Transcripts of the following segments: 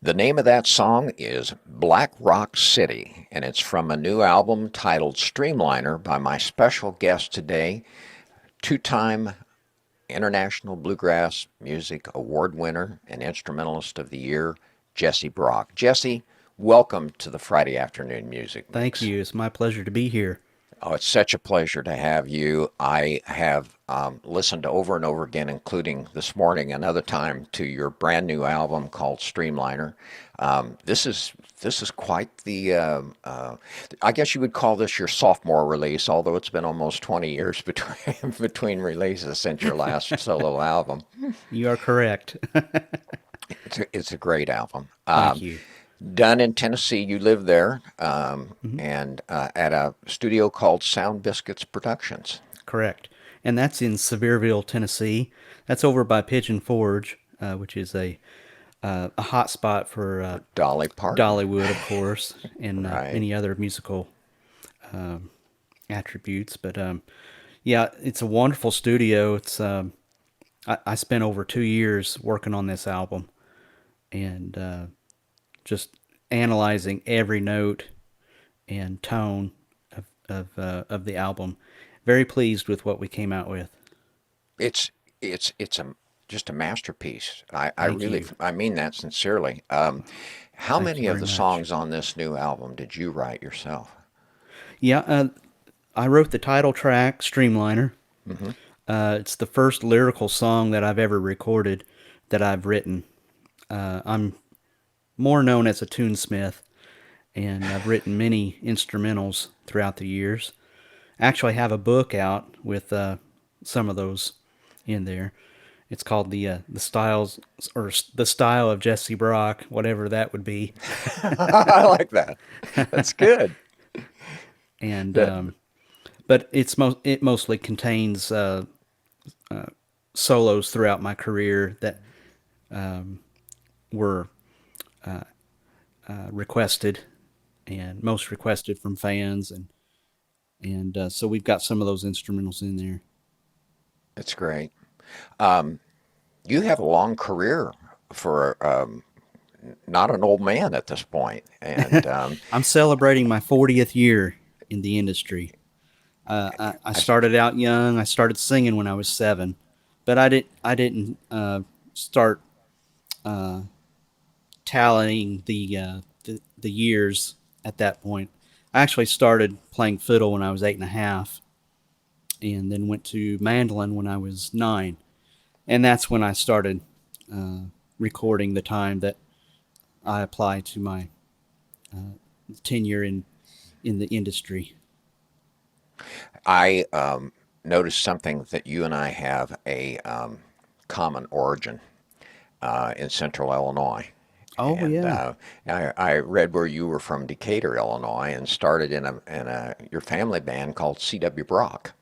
The name of that song is Black Rock City, and it's from a new album titled Streamliner by my special guest today, two-time International Bluegrass Music Award winner and Instrumentalist of the Year, Jesse Brock. Jesse, welcome to the Friday Afternoon Music Thank Mix. you. It's my pleasure to be here. Oh, it's such a pleasure to have you. I have listened over and over again, including this morning, another time, to your brand new album called Streamliner. This is quite the. I guess you would call this your sophomore release, although it's been almost 20 years between between releases since your last solo album. You are correct. It's a great album. Thank you. Done in Tennessee. You live there, hmm and at a studio called Sound Biscuits Productions. Correct. And that's in Sevierville, Tennessee. That's over by Pigeon Forge, which is a hot spot for For Dolly Parton. Dollywood, of course, and Right. many other musical um, attributes. But yeah, it's a wonderful studio. I spent over 2 years working on this album and just analyzing every note and tone of the album. Very pleased with what we came out with. It's a just a masterpiece. I Thank really you. I mean that sincerely. How Thank you many of very the much. songs on this new album did you write yourself? Yeah, I wrote the title track, Streamliner. Hmm. It's the first lyrical song that I've ever recorded that I've written. I'm more known as a tunesmith, and I've written many instrumentals throughout the years. Actually, have a book out with some of those in there. It's called the styles or the style of Jesse Brock, whatever that would be. I like that. That's good. And That but it mostly contains solos throughout my career that were requested and most requested from fans, and so we've got some of those instrumentals in there. that's great. Um, you have a long career for not an old man at this point, and I'm celebrating my 40th year in the industry. I I, started out young. I started singing when I was 7, but I didn't start tallying the years at that point. I actually started playing fiddle when I was 8.5, and then went to mandolin when I was 9, and that's when I started uh, recording the time that I apply to my tenure in the industry. I noticed something that you and I have a common origin in Central Illinois. Oh And yeah, I read where you were from Decatur, Illinois, and started in a your family band called C.W. Brock.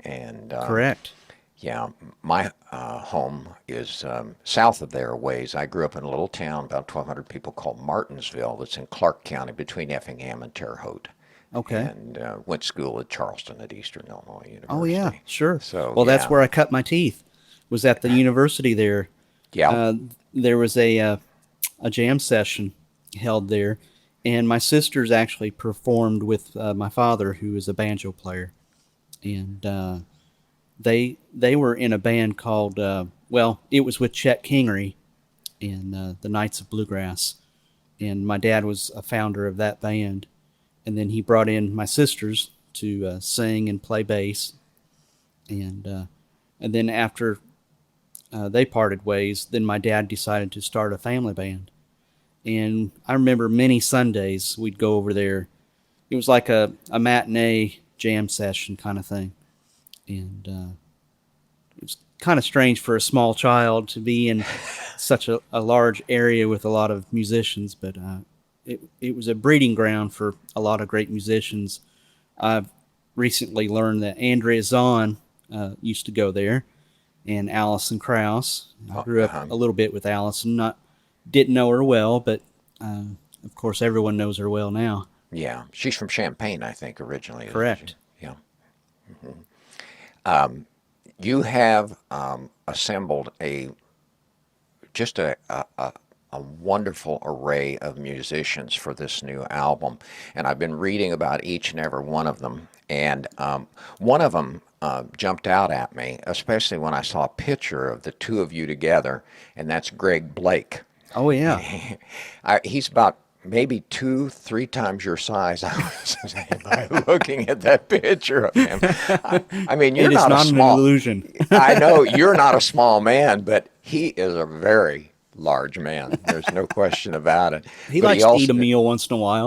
And correct. yeah, my home is south of there a ways. I grew up in a little town, about 1,200 people, called Martinsville, that's in Clark County between Effingham and Terre Haute, Okay. and went to school at Charleston at Eastern Illinois Oh yeah, University. sure. So Well, that's yeah, where I cut my teeth. Was at the university there. yeah. Uh, there was a jam session held there, and my sisters actually performed with my father, who is a banjo player, and they were in a band called well, it was with Chet Kingery and the Knights of Bluegrass, and my dad was a founder of that band, and then he brought in my sisters to sing and play bass, and uh, and then after they parted ways, then my dad decided to start a family band. And I remember many Sundays we'd go over there. It was like a matinee jam session kind of thing. And it was kind of strange for a small child to be in such a large area with a lot of musicians, but it was a breeding ground for a lot of great musicians. I've recently learned that Andrea Zahn used to go there, and Allison Krauss. I grew up Uh, a little bit with Allison. Not didn't know her well, but uh, of course everyone knows her well now. yeah, she's from Champaign, I think, originally, isn't she? Correct. Yeah. You have assembled a just a a wonderful array of musicians for this new album, and I've been reading about each and every one of them. And one of them jumped out at me, especially when I saw a picture of the two of you together, and that's Greg Blake. Oh yeah, He's about maybe 2, 3 times your size. I was saying by looking at that picture of him. I mean, you're it is not a not an small. illusion. I know you're not a small man, but he is a very large man. There's no question about it. He But he likes to eat a also meal once in a while.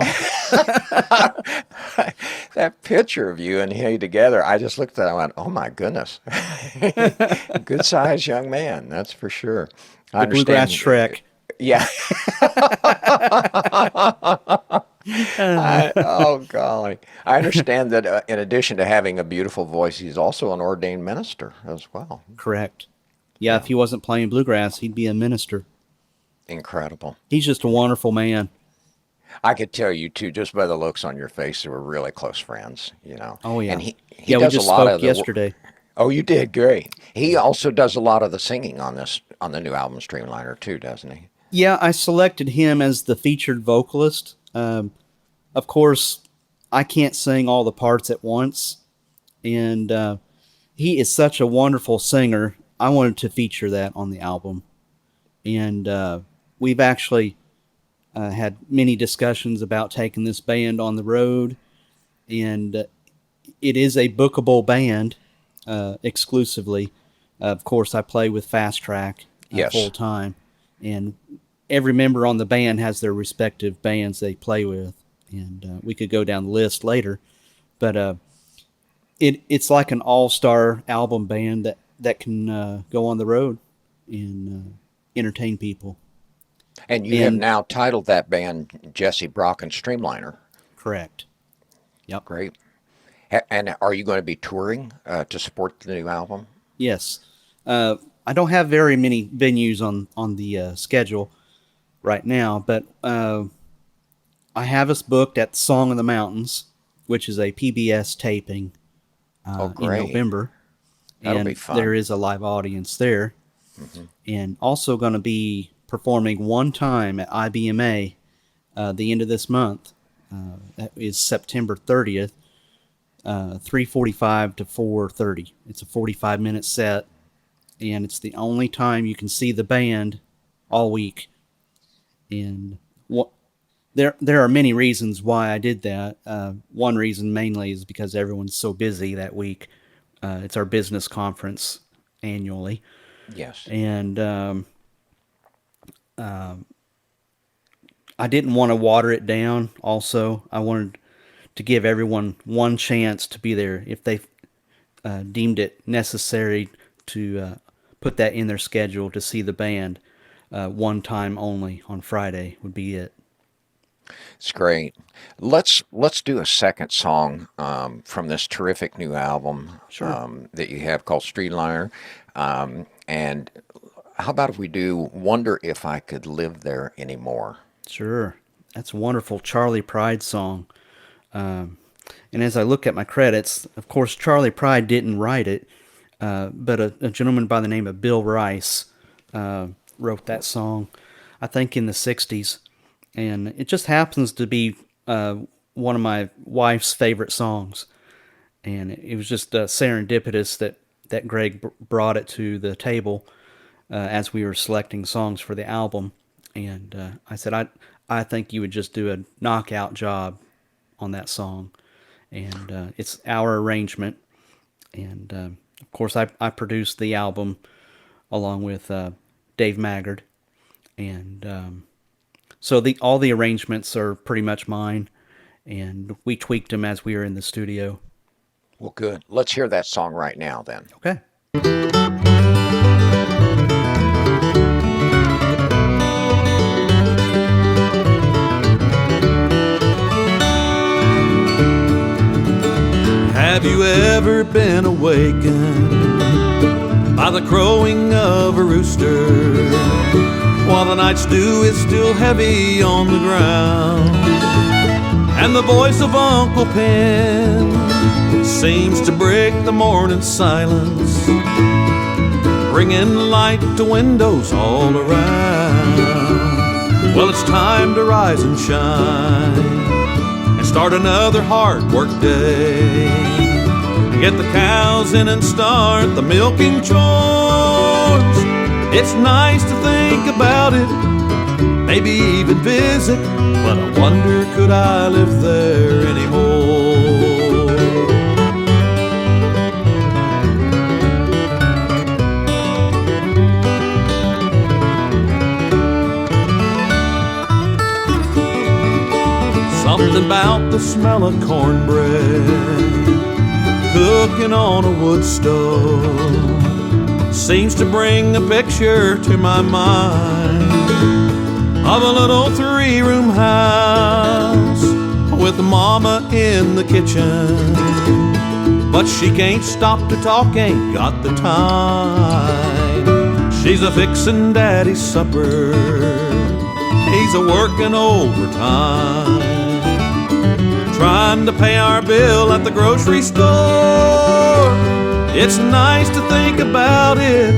that picture of you and he together, I just looked at it and went, "Oh my goodness, good sized young man, that's for sure." I The bluegrass understand. Shrek. Yeah. Oh golly, I understand that in addition to having a beautiful voice, he's also an ordained minister as well. Correct. Yeah, if Yeah, he wasn't playing bluegrass, he'd be a minister. incredible. He's just a wonderful man. I could tell you too, just by the looks on your face, that we're really close friends, you know. Oh And yeah. he Yeah, we does a just lot spoke of the. yesterday. Oh, you did great. He also does a lot of the singing on the new album Streamliner too, doesn't he? Yeah, I selected him as the featured vocalist. Of course, I can't sing all the parts at once, and he is such a wonderful singer. I wanted to feature that on the album, and we've actually had many discussions about taking this band on the road, and it is a bookable band exclusively. Of course, I play with Fast Track full Yes. time, and every member on the band has their respective bands they play with, and we could go down the list later. But it's like an all-star album band that can go on the road and entertain people. And you have And now titled that band Jesse Brock and Streamliner. correct. Yep. Great. And are you going to be touring to support the new album? Yes. I don't have very many venues on the schedule right now, but I have us booked at Song of the Mountains, which is a PBS taping Oh, in great. November, That'll be and there fun. is a live audience there. And also going to be performing one time at IBMA the end of this month. That is September 30th, 3:45 to 4:30. It's a 45-minute set, and it's the only time you can see the band all week. And what there are many reasons why I did that. One reason mainly is because everyone's so busy that week. It's our business conference annually, Yes. and I didn't want to water it down. Also, I wanted to give everyone one chance to be there if they deemed it necessary to put that in their schedule to see the band. One time only on Friday would be it. It's great. Let's do a second song from this terrific new album Sure. that you have called Streetliner. And how about if we do Wonder If I Could Live There Anymore? Sure. That's a wonderful Charlie Pride song. And as I look at my credits, of course, Charlie Pride didn't write it, but a gentleman by the name of Bill Rice wrote that song, I think in the 60s. And it just happens to be one of my wife's favorite songs. And it was just serendipitous that Greg brought it to the table as we were selecting songs for the album. And I said, I think you would just do a knockout job on that song. And it's our arrangement. And of course, I produced the album along with Dave Maggard. And so all the arrangements are pretty much mine. And we tweaked them as we were in the studio. Well, good. Let's hear that song right now then. Okay. Have you ever been awakened by the crowing of a rooster while the night's dew is still heavy on the ground and the voice of Uncle Pen seems to break the morning silence, bringing light to windows all around? Well, it's time to rise and shine and start another hard work day. Get the cows in and start the milking chores. It's nice to think about it, maybe even visit, but I wonder could I live there anymore? Something about the smell of cornbread cooking on a wood stove seems to bring a picture to my mind of a little 3-room house with mama in the kitchen, but she can't stop to talk, ain't got the time. She's a fixin' daddy's supper, he's a workin' overtime, trying to pay our bill at the grocery store. It's nice to think about it,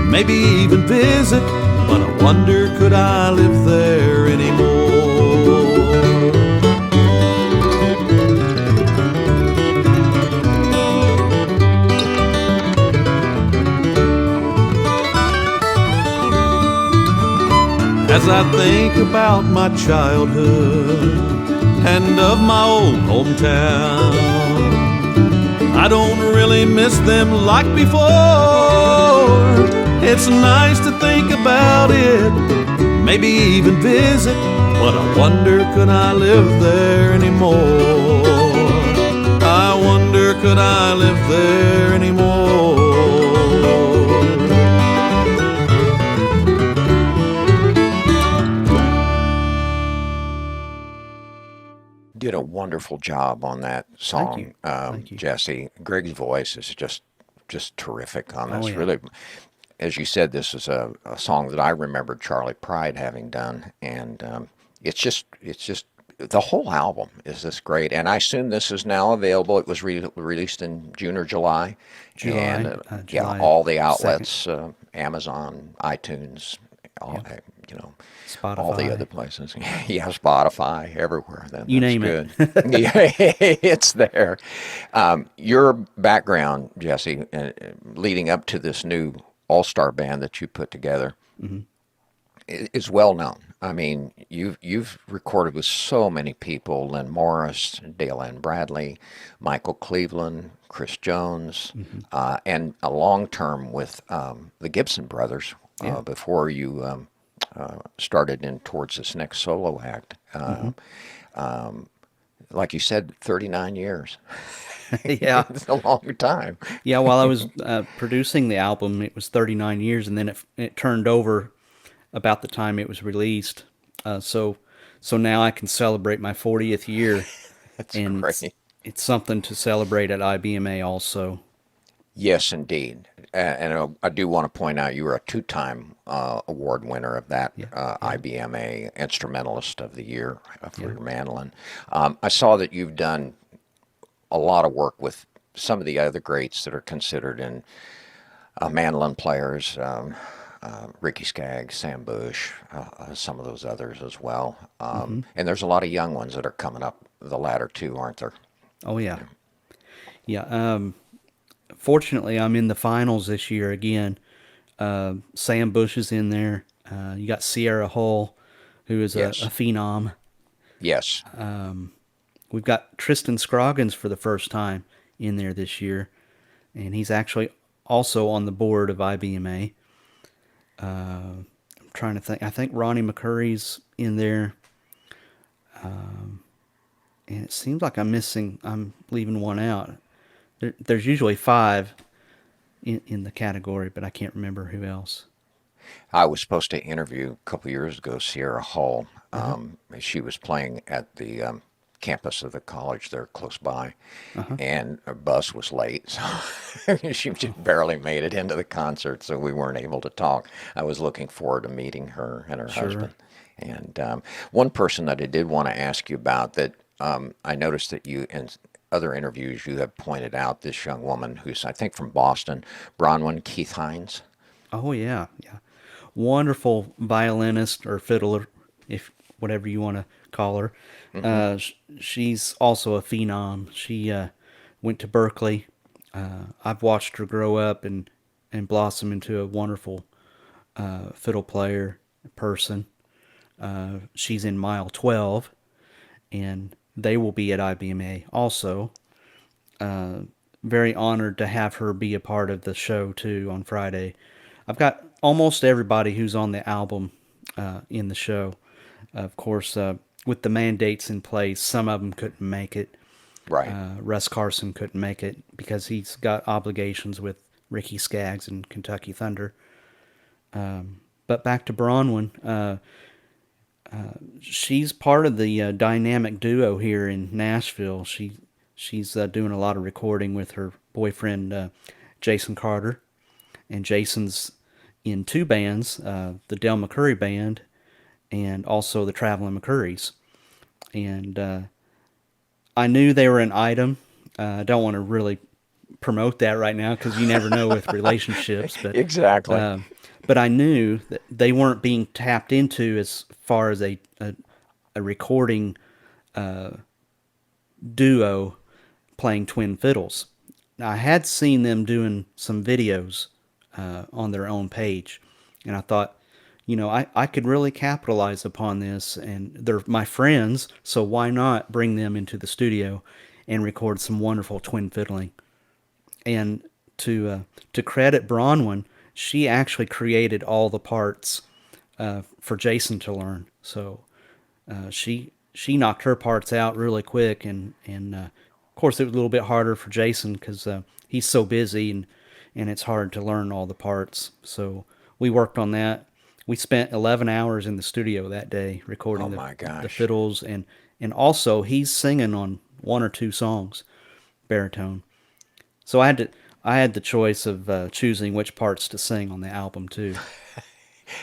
maybe even visit, but I wonder could I live there anymore? As I think about my childhood and of my old hometown, I don't really miss them like before. It's nice to think about it, maybe even visit, but I wonder could I live there anymore? I wonder could I live there anymore? Did a wonderful job on that Thank you. song, Thank you. Jesse. Greg's voice is just terrific on Oh, this. yeah. Really, as you said, this is a song that I remember Charlie Pride having done, and it's just the whole album is this great. And I assume this is now available. It was released in June or July, and yeah, July all the 2nd. outlets, Amazon, iTunes, all Yeah. you know, all the Spotify. other places. Yeah, Spotify, everywhere. Then You that's name good. it. Yeah, it's there. Your background, Jesse, leading up to this new all-star band that you put together, is well known. I mean, you've recorded with so many people: Lynn Morris, Dale Ann Bradley, Michael Cleveland, Chris Jones, and a long term with the Gibson brothers Yeah. before you started in towards this next solo act. Like you said, 39 years. Yeah. It's a long time. Yeah, while I was producing the album, it was 39 years, and then it turned over about the time it was released. So now I can celebrate my 40th year, That's and great. it's something to celebrate at IBMA also. Yes, indeed. And I do want to point out you were a two-time award winner of that Yeah, IBMA Instrumentalist of the Year for yeah, your mandolin. I saw that you've done a lot of work with some of the other greats that are considered in mandolin players, Ricky Skaggs, Sam Bush, some of those others as well. And there's a lot of young ones that are coming up the ladder too, aren't there? Oh yeah, yeah. Fortunately, I'm in the finals this year again. Sam Bush is in there. You got Sierra Hull, who is a Yes. phenom. Yes. We've got Tristan Scroggins for the first time in there this year, and he's actually also on the board of IBMA. I'm trying to think. I think Ronnie McCurry's in there, and it seems like I'm leaving one out. There's usually 5 in the category, but I can't remember who else. I was supposed to interview a couple years ago Sierra Hull. She was playing at the campus of the college there close by, and her bus was late, so she just barely made it into the concert, so we weren't able to talk. I was looking forward to meeting her and her Sure. husband. And one person that I did want to ask you about that I noticed that you in other interviews you have pointed out this young woman who's I think from Boston, Bronwyn Keith Hines. Oh yeah, yeah. Wonderful violinist or fiddler if whatever you want to call her. Hmm. She's also a phenom. She went to Berkeley. I've watched her grow up and blossom into a wonderful fiddle player person. She's in mile 12, and they will be at IBMA also. Very honored to have her be a part of the show too on Friday. I've got almost everybody who's on the album in the show. Of course, with the mandates in place, some of them couldn't make it. Right. Russ Carson couldn't make it because he's got obligations with Ricky Skaggs and Kentucky Thunder. But back to Bronwyn, she's part of the dynamic duo here in Nashville. She's doing a lot of recording with her boyfriend Jason Carter, and Jason's in two bands, the Del McCurry Band and also the Traveling McCurrys. And I knew they were an item. I don't want to really promote that right now because you never know with relationships, Exactly. uh, but I knew that they weren't being tapped into as far as a recording duo playing twin fiddles. Now, I had seen them doing some videos on their own page, and I thought, I could really capitalize upon this, and they're my friends, so why not bring them into the studio and record some wonderful twin fiddling? And to credit Bronwyn, she actually created all the parts for Jason to learn. So she knocked her parts out really quick, and of course it was a little bit harder for Jason because he's so busy and it's hard to learn all the parts. So we worked on that. We spent 11 hours in the studio that day Oh recording my the gosh. fiddles, and also he's singing on one or two songs, baritone. So I had the choice of choosing which parts to sing on the album too.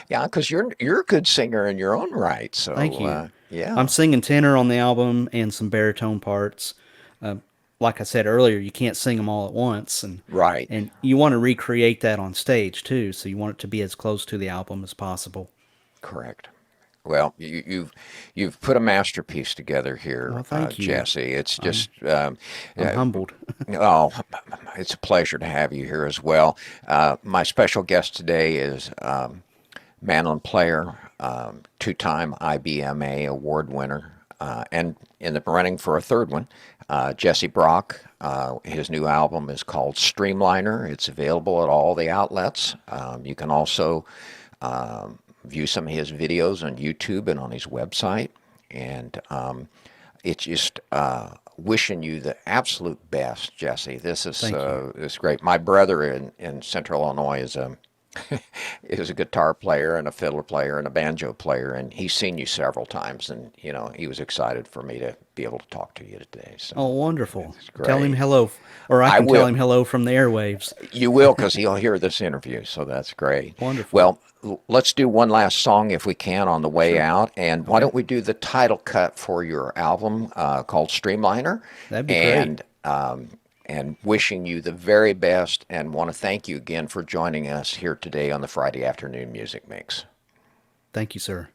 Yeah, because you're a good singer in your own right. Thank So you. I'm yeah. singing tenor on the album and some baritone parts. Uh, like I said earlier, you can't sing them all at once, Right. and you want to recreate that on stage too. So you want it to be as close to the album as possible. Correct. Well, you've put a masterpiece together here, Well, thank you. Jesse. It's I'm just I'm uh, humbled. oh, it's a pleasure to have you here as well. My special guest today is mandolin player, two-time IBMA award winner, and in the running for a third one, Jesse Brock. His new album is called Streamliner. It's available at all the outlets. You can also view some of his videos on YouTube and on his website. And it's just wishing you the absolute best, Jesse. Thank you. This is great. My brother in Central Illinois is a is a guitar player and a fiddle player and a banjo player, and he's seen you several times, and he was excited for me to be able to talk to you today. So Oh, wonderful. it's Tell him great. hello, or I I can tell will. him hello from the airwaves. You will, because he'll hear this interview, so that's great. Wonderful. Well, let's do one last song if we can on the way Sure. out, and why Okay. don't we do the title cut for your album called Streamliner, That'd be great. and wishing you the very best, and want to thank you again for joining us here today on the Friday Afternoon Music Mix. Thank you, sir.